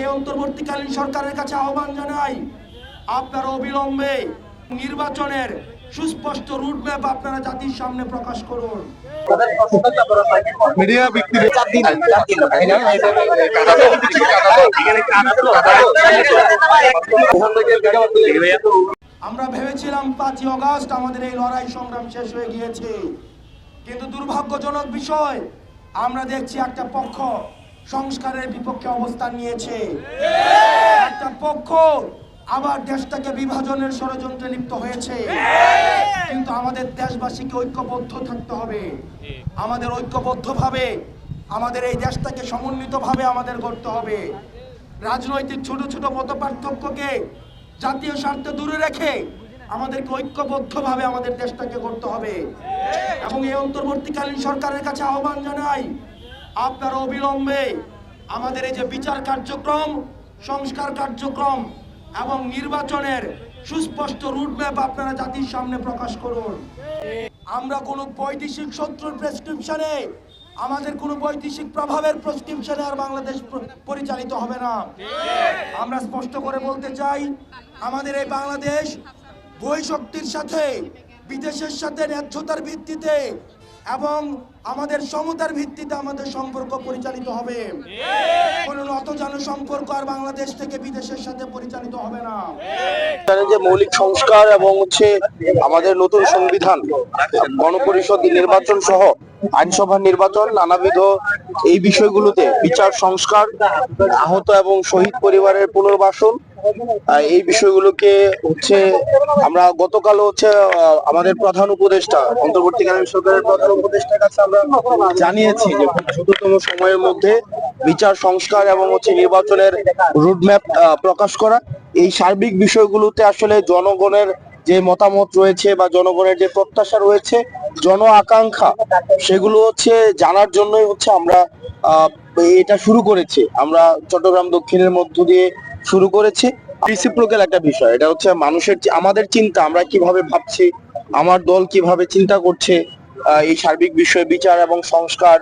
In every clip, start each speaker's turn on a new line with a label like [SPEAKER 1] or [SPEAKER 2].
[SPEAKER 1] এই অন্তর্বর্তীকালীন সরকারের কাছে আহ্বান জানাই, আপনারা অবিলম্বে নির্বাচনের সুস্পষ্ট রুটম্যাপ আপনারা জাতির সামনে প্রকাশ করুন।
[SPEAKER 2] মিডিয়া
[SPEAKER 1] আমরা ভেবেছিলাম 5ই আগস্ট আমাদের এই লড়াই সংগ্রাম শেষ হয়ে গিয়েছে, কিন্তু দুর্ভাগ্যজনক বিষয় আমরা দেখছি একটা পক্ষ সংস্কারের বিপক্ষে অবস্থান নিয়েছে, একটা পক্ষ আবার দেশটাকে বিভাজনের ষড়যন্ত্রে লিপ্ত হয়েছে। কিন্তু আমাদের দেশবাসীকে ঐক্যবদ্ধ থাকতে হবে, আমাদের ঐক্যবদ্ধভাবে আমাদের এই দেশটাকে সমন্বিতভাবে আমাদের করতে হবে। রাজনৈতিক ছোট ছোট মতপার্থক্যকে জাতীয় স্বার্থে দূরে রেখে আমাদেরকে ঐক্যবদ্ধভাবে আমাদের দেশটাকে করতে হবে। এবং এই অন্তর্বর্তীকালীন সরকারের কাছে আহ্বান জানাই, আপনারা অবিলম্বে আমাদের এই যে বিচার কার্যক্রম, সংস্কার কার্যক্রম এবং নির্বাচনের সুস্পষ্ট রুটম্যাপ আপনারা জাতির সামনে প্রকাশ করুন। আমরা কোনো বৈদেশিক শত্রুর প্রেসক্রিপশনে, আমাদের কোনো বৈদেশিক প্রভাবের প্রেসক্রিপশনে আর বাংলাদেশ পরিচালিত হবে না। আমরা স্পষ্ট করে বলতে চাই, আমাদের এই বাংলাদেশ বৈশক্তির সাথে, বিদেশের সাথে ন্যায্যতার ভিত্তিতে এবং আমাদের সমতার ভিত্তিতে আমাদের সম্পর্ক পরিচালিত হবে। কোনো নতজানু সম্পর্ক আর বাংলাদেশ থেকে বিদেশের সাথে পরিচালিত হবে না।
[SPEAKER 2] যে মৌলিক সংস্কার এবং আমাদের নতুন সংবিধান, গণপরিষদ নির্বাচন সহ আইনসভার নির্বাচন, নানাবিধ এই বিষয়গুলোতে বিচার সংস্কার, আহত এবং শহীদ পরিবারের পুনর্বাসন, এই বিষয়গুলোকে আমরা গতকাল আমাদের প্রধান উপদেষ্টা, অন্তর্বর্তীকালীন সরকারের প্রধান উপদেষ্টার কাছে আমরা জানিয়েছি যে দ্রুততম সময়ের মধ্যে বিচার সংস্কার এবং নির্বাচনের রুটম্যাপ প্রকাশ করা। এই সার্বিক বিষয়গুলোতে আসলে জনগণের যে মতামত রয়েছে বা জনগণের যে প্রত্যাশা রয়েছে, জন আকাঙ্ক্ষা, সেগুলো জানার জন্যই আমরা এটা শুরু করেছি। আমরা চট্টগ্রাম দক্ষিণের মধ্য দিয়ে শুরু করেছি। রিসিপ্রোকাল একটা বিষয়, এটা মানুষের আমাদের চিন্তা, আমরা কিভাবে ভাবছি, আমার দল কিভাবে চিন্তা করছে এই সার্বিক বিষয়ে বিচার এবং সংস্কার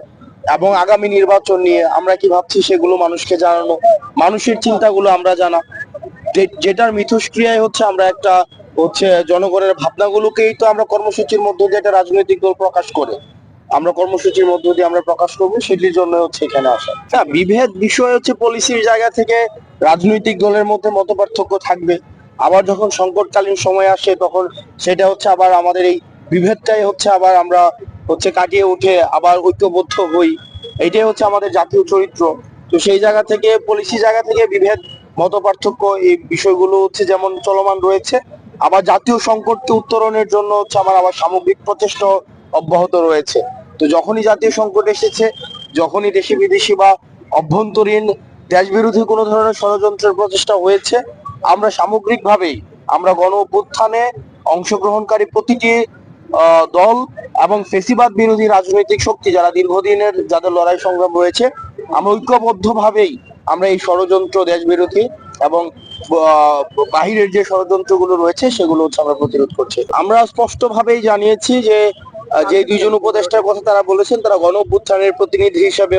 [SPEAKER 2] এবং আগামী নির্বাচন নিয়ে আমরা কি ভাবছি, সেগুলো মানুষকে জানানো, মানুষের চিন্তাগুলো আমরা জানা, যেটার মিথস্ক্রিয়ায় আমরা একটা জনগণের ভাবনাগুলোকেই তো আমরা কর্মসূচির মধ্য দিয়ে একটা রাজনৈতিক দল প্রকাশ করে, আমরা কর্মসূচির মধ্য দিয়ে আমরা প্রকাশ করবো, সেটির জন্য এখানে আসা। হ্যাঁ, বিভেদ বিষয় পলিসির জায়গা থেকে রাজনৈতিক দলের মধ্যে মতপার্থক্য থাকবে, আবার যখন সংকটকালীন সময় আসে তখন সেটা আবার আমাদের এই বিভেদটাই আবার আমরা কাটিয়ে উঠে আবার ঐক্যবদ্ধ হই, এটাই আমাদের জাতীয় চরিত্র। তো সেই জায়গা থেকে, পলিসি জায়গা থেকে বিভেদ, মতপার্থক্য, এই বিষয়গুলো যেমন চলমান রয়েছে, আবার জাতীয় সংকটকে উত্তরণের জন্য আবার সামগ্রিক প্রচেষ্টা অব্যাহত রয়েছে। তো যখনই জাতীয় সংকট এসেছে, যখনই দেশি বিদেশি বা অভ্যন্তরীণ দেশ বিরোধী কোনো ধরনের ষড়যন্ত্রের প্রচেষ্টা হয়েছে, আমরা সামগ্রিকভাবেই আমরা গণ অভ্যুত্থানে অংশগ্রহণকারী প্রতিটি দল এবং ফেসিবাদ বিরোধী রাজনৈতিক শক্তি, যারা দীর্ঘদিনের যাদের লড়াই সংগ্রাম রয়েছে, আমরা ঐক্যবদ্ধভাবেই আমরা এই ষড়যন্ত্র, দেশ বিরোধী এবং বাহিরের যে ষড়যন্ত্রগুলো রয়েছে সেগুলো আমরা প্রতিরোধ করছি। আমরা স্পষ্টভাবেই জানিয়েছি যে যে দুইজন উপদেষ্টার কথা তারা বলেছেন, তারা গণ অভ্যুত্থানের প্রতিনিধি হিসেবে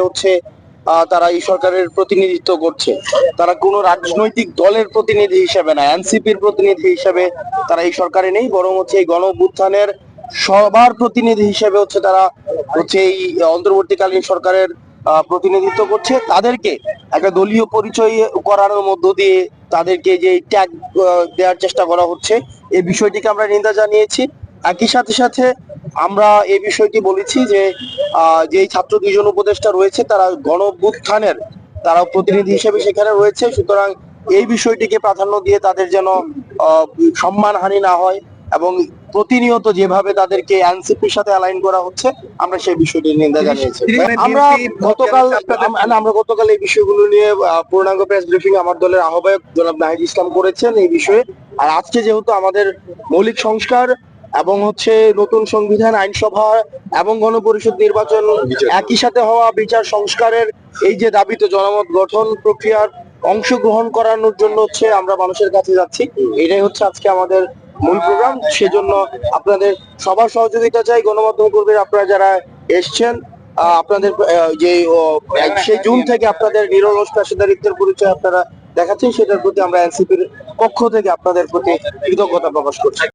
[SPEAKER 2] তারা এই সরকারের প্রতিনিধিত্ব করছে, তারা কোনো রাজনৈতিক দলের প্রতিনিধি হিসেবে না, এনসিপির প্রতিনিধি হিসেবে তারা এই সরকারে নেই, বরং এই গণ অভ্যুত্থানের সবার প্রতিনিধি হিসেবে তারা এই অন্তর্বর্তীকালীন সরকারের প্রতিনিধিত্ব করছে। তাদেরকে একটা দলীয় পরিচয় করানোর মধ্য দিয়ে তাদেরকে যে ট্যাগ দেওয়ার চেষ্টা করা হচ্ছে, এই বিষয়টিকে আমরা নিন্দা জানিয়েছি। একই সাথে সাথে আমরা এই বিষয়টি বলেছি যে যে ছাত্র দুইজন উপদেষ্টা রয়েছে, তারা গণ অভ্যুত্থানের তারা প্রতিনিধি হিসেবে সেখানে রয়েছে, সুতরাং এই বিষয়টিকে প্রাধান্য দিয়ে তাদের যেন সম্মানহানি না হয় এবং প্রতিনিয়ত যেভাবে তাদেরকে এনসিপির সাথে অ্যালাইন করা হচ্ছে, আমরা সেই বিষয়টি নিন্দা জানিয়েছি। আমরা গতকাল এই বিষয়গুলো নিয়ে পূর্ণাঙ্গ প্রেস ব্রিফিং আমার দলের আহ্বায়ক জনাব নাহিদ ইসলাম করেছেন এই বিষয়ে। আর আজকে যেহেতু আমাদের মৌলিক সংস্কার এবং নতুন সংবিধান, আইনসভা এবং গণপরিষদ নির্বাচন একই সাথে হওয়া, বিচার সংস্কারের এই যে দাবিতে জনমত গঠন প্রক্রিয়ার অংশগ্রহণ করানোর জন্য আমরা মানুষের কাছে যাচ্ছি, এটাই আজকে আমাদের মূল প্রোগ্রাম। সেজন্য আপনাদের সবার সহযোগিতা চাই, গণমাধ্যম কর্মীরা আপনারা যারা এসছেন, আপনাদের যে সেই জুন থেকে আপনাদের নিরলস পেশাদারিত্বের পরিচয় আপনারা দেখাচ্ছেন, সেটার প্রতি আমরা এনসিপির পক্ষ থেকে আপনাদের প্রতি কৃতজ্ঞতা প্রকাশ করছি।